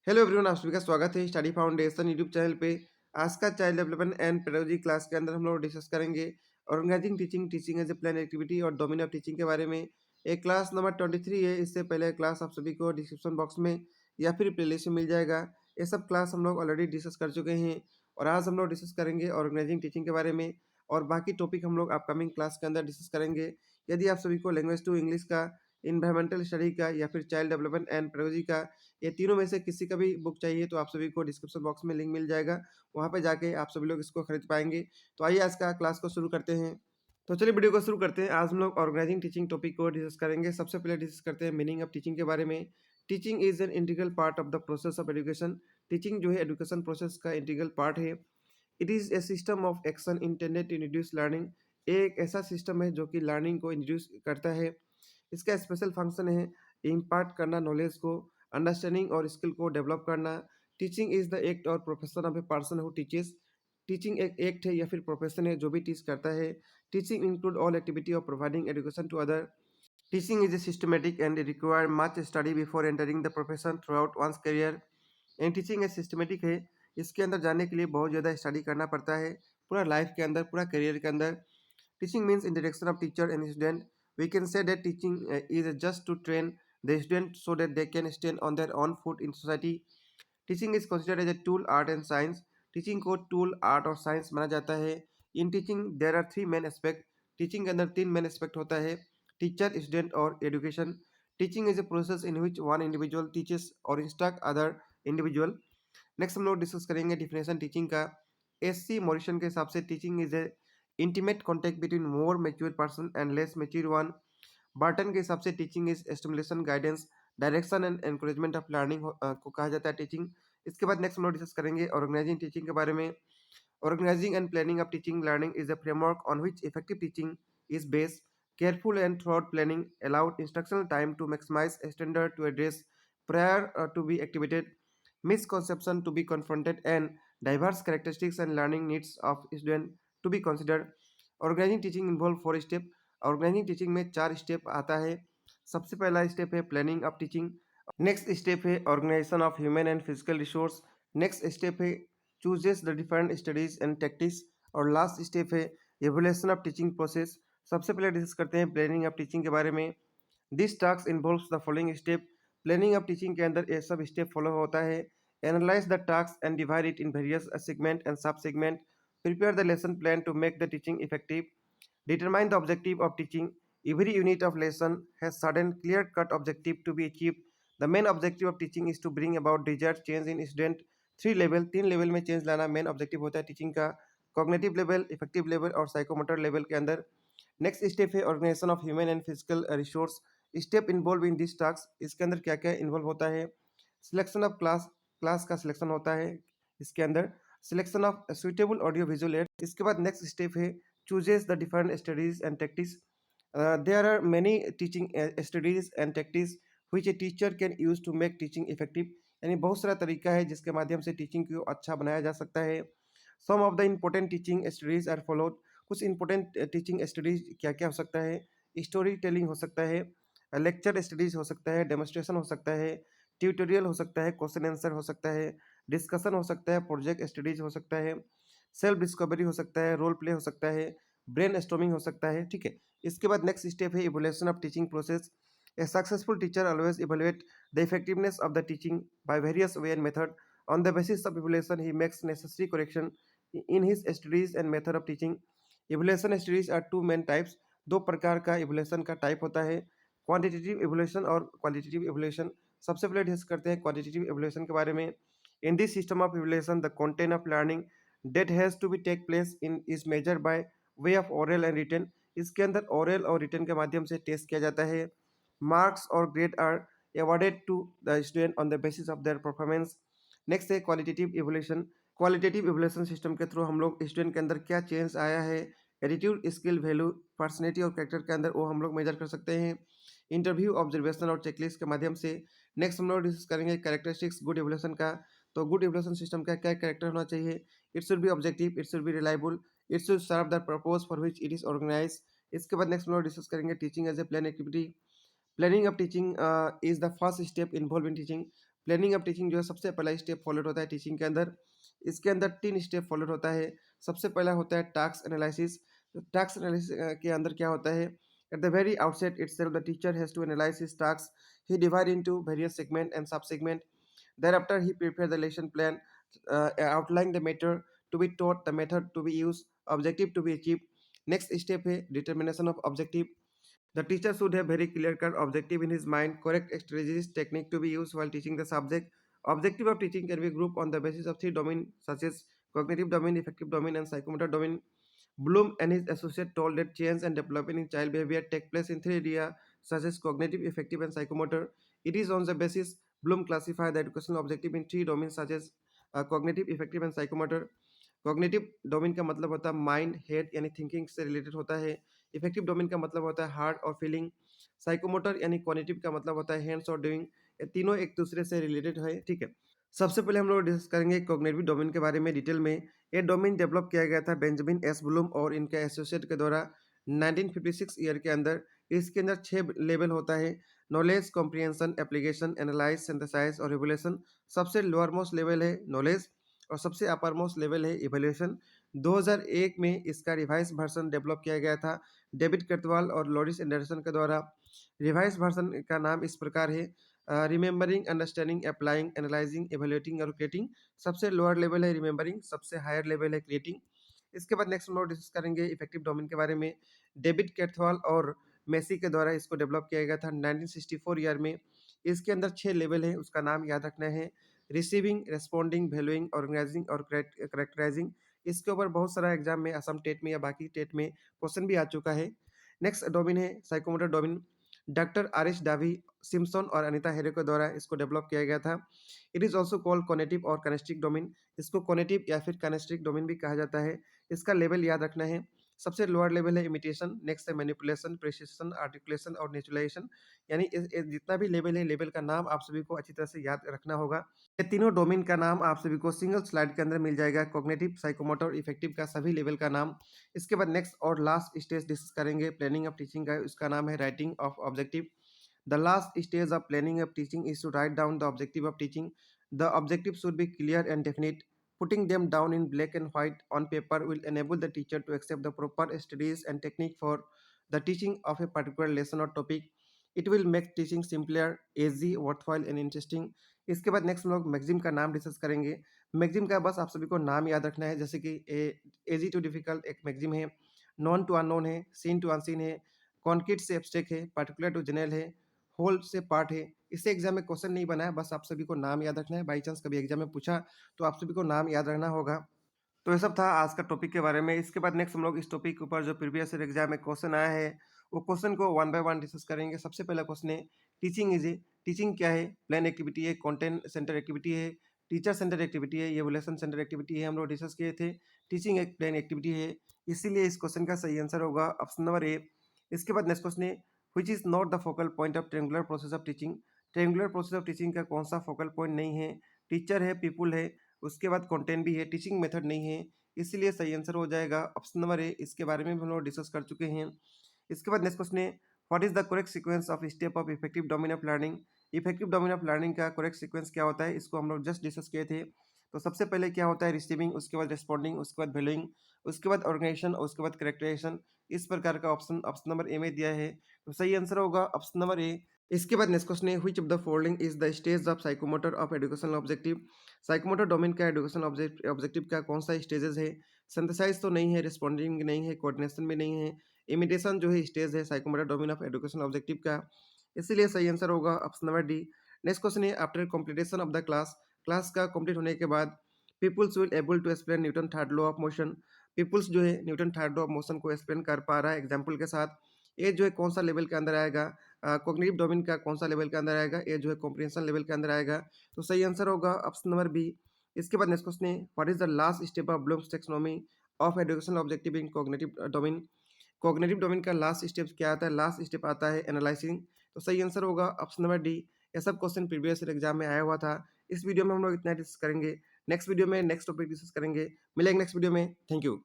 Hello everyone, आप सभी का स्वागत है स्टडी फाउंडेशन यूट्यूब चैनल पे। आज का child development and pedagogy class के अंदर हम लोग डिस्कस करेंगे organising teaching, teaching as a plan activity और डोमेन ऑफ टीचिंग के बारे में। एक क्लास नंबर 23 है। इससे पहले क्लास आप सभी को डिस्क्रिप्शन बॉक्स में या फिर प्लेलिस्ट में मिल जाएगा। ये सब क्लास हम लोग ऑलरेडी डिस्कस कर चुके हैं और आज हम लोग डिस्कस करेंगे ऑर्गेनाइजिंग टीचिंग के बारे में। और बाकी टॉपिक हम लोग अपकमिंग क्लास के अंदर डिस्कस करेंगे। यदि आप सभी को लैंग्वेज टू इंग्लिश का, इन्वायरमेंटल स्टडी का या फिर चाइल्ड डेवलपमेंट एंड पेडागोजी का, ये तीनों में से किसी का भी बुक चाहिए तो आप सभी को डिस्क्रिप्शन बॉक्स में लिंक मिल जाएगा। वहाँ पे जाके आप सभी लोग इसको खरीद पाएंगे। तो आइए आज का क्लास को शुरू करते हैं। तो चलिए वीडियो को शुरू करते हैं। आज हम लोग ऑर्गेनाइजिंग टीचिंग टॉपिक को डिस्कस करेंगे। सबसे पहले डिस्कस करते हैं मीनिंग ऑफ टीचिंग के बारे में। Teaching is an integral part of the process of education. Teaching जो है एजुकेशन प्रोसेस का इंटीग्रल पार्ट है। It is a system of action intended to introduce learning. एक ऐसा सिस्टम है जो कि लर्निंग को इंट्रोड्यूस करता है। इसका स्पेशल फंक्शन है इम्पार्ट करना नॉलेज को, अंडरस्टैंडिंग और स्किल को डेवलप करना। टीचिंग इज द एक्ट और profession of a person who teaches. Teaching एक एक्ट है या फिर प्रोफेशन है जो भी टीच करता है। Teaching include all activity of providing education to other. Teaching is a systematic and require much study before entering the profession throughout once career. And teaching एक सिस्टमेटिक है। इसके अंदर जाने के लिए बहुत ज़्यादा स्टडी करना पड़ता है, पूरा लाइफ के अंदर, पूरा करियर के अंदर। Teaching means interaction of teacher and student. We can say that teaching is just to train the student so that they can stand on their own foot in society. Teaching is considered as a tool, art and science. Teaching को tool, art और science माना जाता है। In teaching there are three main aspect. Teaching के अंदर तीन main aspect होता है: teacher, student और education. Teaching is a process in which one individual teaches or instruct other individual. Next हम लोग डिस्कस करेंगे डिफिनेशन टीचिंग का। एस.सी. मॉरिसन के हिसाब से teaching is A intimate contact between more mature person and less mature one. Barton के हिसाब से teaching is stimulation, guidance, direction and encouragement of learning को कहा जाता है टीचिंग। इसके बाद नेक्स्ट हम लोग डिस्कस करेंगे ऑर्गेनाइजिंग टीचिंग के बारे में। Organizing and planning of teaching learning is a framework on which effective teaching is based. Careful and thorough planning allowed instructional time to maximize standard to address prior to be activated, misconception to be confronted, and diverse characteristics and learning needs of student to be considered. Organizing teaching involve 4 step. Organizing teaching में 4 step आता है। सबसे पहला step है planning of teaching. Next step है organisation of human and physical resource. Next step है chooses the different studies and tactics. और last step है एवोल्यूशन ऑफ टीचिंग प्रोसेस। सबसे पहले डिस्कस करते हैं प्लानिंग ऑफ टीचिंग के बारे में। This task involves the following step. Planning of teaching के अंदर ये सब स्टेप फॉलो होता है। Analyse the task and divide it in various segment and sub segment. Prepare the lesson plan to make the teaching effective. Determine the objective of teaching. Every unit of lesson has certain clear-cut objective to be achieved. The main objective of teaching is to bring about desired change in student. 3 level, 3 level में change लाना main objective होता है teaching का। Cognitive level, affective level और psychomotor level के अंदर। Next step है organisation of human and physical resource. Step involve in this task. इसके अंदर क्या क्या इन्वॉल्व होता है? सिलेक्शन ऑफ क्लास, क्लास का सिलेक्शन होता है इसके अंदर। Selection of suitable audio visual aid. इसके बाद नेक्स्ट स्टेप है chooses the different studies and tactics. There are many teaching studies and tactics which a teacher can use to make teaching effective. यानी बहुत सारा तरीका है जिसके माध्यम से टीचिंग को अच्छा बनाया जा सकता है। Some of the important teaching studies are followed. कुछ इंपॉर्टेंट टीचिंग स्टडीज क्या क्या हो सकता है? स्टोरी टेलिंग हो सकता है, लेक्चर स्टडीज हो सकता है, डेमोस्ट्रेशन हो सकता है, ट्यूटोरियल हो सकता है, क्वेश्चन आंसर हो सकता है, डिस्कशन हो सकता है, प्रोजेक्ट स्टडीज हो सकता है, सेल्फ डिस्कवरी हो सकता है, रोल प्ले हो सकता है, ब्रेन स्टॉर्मिंग हो सकता है। ठीक है। इसके बाद नेक्स्ट स्टेप है evaluation of teaching process. A successful teacher always evaluate the effectiveness of the teaching by various way and method. On the basis of evaluation he makes necessary correction in his studies and method of teaching. Evaluation studies are two main types. दो प्रकार का इवोल्यूशन का type होता है, quantitative evaluation और qualitative evaluation. सबसे पहले डिस्कस करते हैं क्वांटिटेटिव इवोल्यूशन के बारे में। In this system of evolution the content of learning that has to be take place in is measured by way of oral and written। इसके अंदर oral और written के माध्यम से टेस्ट किया जाता है। मार्क्स और grade are awarded to the student on the basis of their performance। Next है qualitative evolution. Qualitative evolution system के थ्रू हम लोग स्टूडेंट के अंदर क्या चेंज आया है, एटीट्यूड, स्किल, वैल्यू, पर्सनैलिटी और कैरेक्टर के अंदर वो हम लोग मेजर कर सकते हैं इंटरव्यू, ऑब्जर्वेशन और चेकलिस्ट के माध्यम से। नेक्स्ट हम लोग डिस्कस करेंगे कैरेक्टरिस्टिक्स गुड इवोल्यूशन का। तो गुड इवोल्यूशन सिस्टम का क्या कैरेक्टर होना चाहिए? It should be objective, it should be reliable, it should serve the purpose for which it is organise. इसके बाद नेक्स्ट हम लोग डिस्कस करेंगे teaching as a plan activity. Planning of teaching is the first step involved in teaching. Planning of teaching जो है सबसे पहला स्टेप फॉलोड होता है टीचिंग के अंदर। इसके अंदर 3 स्टेप फॉलोड होता है। सबसे पहला होता है टास्क एनालिसिस। तो टास्क एनालिसिस के अंदर क्या होता है, at the very outset itself the teacher has to analyse his task, he divide into various segment and sub segment. Thereafter, he prepared the lesson plan, outline the matter to be taught, the method to be used, objective to be achieved. Next step है determination of objective. The teacher should have very clear-cut objective in his mind, correct strategies, technique to be used while teaching the subject. Objective of teaching can be grouped on the basis of 3 domains such as cognitive domain, affective domain, and psychomotor domain. Bloom and his associate told that change and development in child behavior take place in 3 areas such as cognitive, affective, and psychomotor. It is on the basis Bloom classified the educational objective in 3 domains such as cognitive, affective, and psychomotor. Cognitive domain का मतलब होता है mind head यानी thinking से related होता है। Affective domain का मतलब होता है हार्ट और फीलिंग। साइकोमोटर यानी कॉग्निटिव का मतलब होता है हैंड्स और डूइंग। ये तीनों एक दूसरे से रिलेटेड है, ठीक है। सबसे पहले हम लोग डिस्कस करेंगे कॉग्निटिव डोमेन के बारे में डिटेल में। ये डोमेन डेवलप किया गया था बेंजामिन एस ब्लूम और इनके एसोसिएट के द्वारा 1956 ईयर के अंदर। इसके अंदर 6 लेवल होता है, knowledge, comprehension, application, analyse, synthesise और रिवोल्यूशन। सबसे लोअर मोस्ट लेवल है नॉलेज और सबसे अपर मोस्ट लेवल है इवोल्यूशन। 2001 में इसका रिवाइज वर्जन डेवलप किया गया था डेविड कर्तवाल और लॉरिस एंडरसन के द्वारा। रिवाइज वर्जन का नाम इस प्रकार है, remembering, understanding, applying, analysing, evaluating और क्रिएटिंग। सबसे लोअर लेवल है रिमेंबरिंग, सबसे हायर लेवल है क्रिएटिंग। इसके बाद नेक्स्ट हम लोग डिस्कस करेंगे इफेक्टिव डोमेन के बारे में। डेविड कैथवाल और मेसी के द्वारा इसको डेवलप किया गया था 1964 ईयर में। इसके अंदर 6 लेवल है, उसका नाम याद रखना है, रिसीविंग, रेस्पॉन्डिंग, वैल्यूइंग, ऑर्गेनाइजिंग और करेक्टराइजिंग। इसके ऊपर बहुत सारा एग्जाम में असम टेट में या बाकी टेट में क्वेश्चन भी आ चुका है। नेक्स्ट डोमेन है psychomotor domain. Doctor R S डावी, सिम्पसन और अनिता हेरे के द्वारा इसको डेवलप किया गया था। It is also called cognitive और काइनेस्टिक डोमेन। इसको कॉग्निटिव या फिर काइनेस्टिक डोमेन भी कहा जाता है। इसका लेवल याद रखना है, सबसे लोअर लेवल है इमिटेशन, नेक्स्ट है मैनिपुलेशन, प्रिसिशन, आर्टिकुलेशन और नेचुरलाइजेशन। यानी जितना भी लेवल है, लेवल का नाम आप सभी को अच्छी तरह से याद रखना होगा। ये तीनों डोमेन का नाम आप सभी को सिंगल स्लाइड के अंदर मिल जाएगा, कॉग्निटिव, साइकोमोटर, इफेक्टिव का सभी लेवल का नाम। इसके बाद नेक्स्ट और लास्ट स्टेज डिस्कस करेंगे प्लानिंग ऑफ टीचिंग का, उसका नाम है writing of objective. The last stage of planning of teaching is to write down the objective of teaching. The objective should be clear and definite. Putting them down in black and white on paper will enable the teacher to accept the proper strategies and technique for the teaching of a particular lesson or topic. It will make teaching simpler, easy, worthwhile and interesting. इसके बाद नेक्स्ट हम लोग मैगजीम का नाम discuss करेंगे। मैगजीम का बस आप सभी को नाम याद रखना है, जैसे कि एजी टू डिफिकल्ट एक मैगजीम है, नॉन टू अननोन है, सीन टू अनसीन है, कॉन्क्रीट से एब्स्ट्रैक्ट है, पार्टिकुलर टू जनरल है, होल से पार्ट है। इससे एग्जाम में क्वेश्चन नहीं बना है, बस आप सभी को नाम याद रखना है। बाई चांस कभी एग्जाम में पूछा तो आप सभी को नाम याद रखना होगा। तो ये सब था आज का टॉपिक के बारे में। इसके बाद नेक्स्ट हम लोग इस टॉपिक के ऊपर जो प्रीवियस ईयर एग्जाम में क्वेश्चन आया है वो क्वेश्चन को वन बाय वन डिस्कस करेंगे। सबसे पहला क्वेश्चन है टीचिंग इज ए, टीचिंग क्या है? प्लान एक्टिविटी है, कंटेंट सेंटर एक्टिविटी है, टीचर सेंटर एक्टिविटी है, एवोल्यूशन सेंटर एक्टिविटी है। हम लोग डिस्कस किए थे टीचिंग एक प्लान एक्टिविटी है, इसीलिए इस क्वेश्चन का सही आंसर होगा ऑप्शन नंबर ए। इसके बाद नेक्स्ट क्वेश्चन है which is not the focal point of triangular process of teaching. Triangular process of teaching का कौन सा फोकल पॉइंट नहीं है? टीचर है, पीपुल है, उसके बाद कंटेंट भी है, टीचिंग मेथड नहीं है, इसीलिए सही आंसर हो जाएगा ऑप्शन नंबर ए। इसके बारे में भी हम लोग डिस्कस कर चुके हैं। इसके बाद नेक्स्ट क्वेश्चन है what is the correct sequence of step of affective domain of learning. Affective domain of learning का करेक्ट सीक्वेंस क्या होता है, इसको हम लोग जस्ट डिस्कस किए थे। तो सबसे पहले क्या होता है रिसीविंग, उसके बाद रिस्पॉन्डिंग, उसके बाद वैल्यूइंग, उसके बाद ऑर्गेनाइजेशन और उसके बाद करेक्टराइजेशन। इस प्रकार का ऑप्शन ऑप्शन नंबर ए में दिया है, तो सही आंसर होगा ऑप्शन नंबर ए। इसके बाद नेक्स्ट क्वेश्चन है which of the following is the stage of psychomotor of educational objective. Psychomotor domain का एजुकेशनल ऑब्जेक्टिव का कौन सा स्टेजेस है? सिंथेसाइज तो नहीं है, रिस्पॉन्डिंग नहीं है, कोऑर्डिनेशन भी नहीं है, इमिटेशन जो है स्टेज है psychomotor domain of educational objective का, इसीलिए सही आंसर होगा option number D. Next question है after completion of the class, class का कंप्लीट होने के बाद peoples will able to explain Newton third law of motion. Peoples जो है Newton third law of motion को एक्सप्लेन कर पा रहा है एग्जाम्पल के साथ। ये जो है कौन सा लेवल के अंदर आएगा? कॉग्निटिव डोमेन का कौन सा लेवल के अंदर आएगा? ये जो है कॉम्प्रिहेंशन लेवल के अंदर आएगा, तो सही आंसर होगा ऑप्शन नंबर बी। इसके बाद नेक्स्ट क्वेश्चन है what is the last step of Bloom's taxonomy of educational objective in cognitive domain. Cognitive domain का लास्ट स्टेप क्या आता है? लास्ट स्टेप आता है एनालाइजिंग, तो सही आंसर होगा ऑप्शन नंबर डी। ये सब क्वेश्चन प्रीवियस एग्जाम में आया हुआ था। इस वीडियो में हम लोग इतना डिस्कस करेंगे, नेक्स्ट वीडियो में नेक्स्ट टॉपिक डिस्कस करेंगे। मिलेंगे नेक्स्ट वीडियो में, थैंक यू।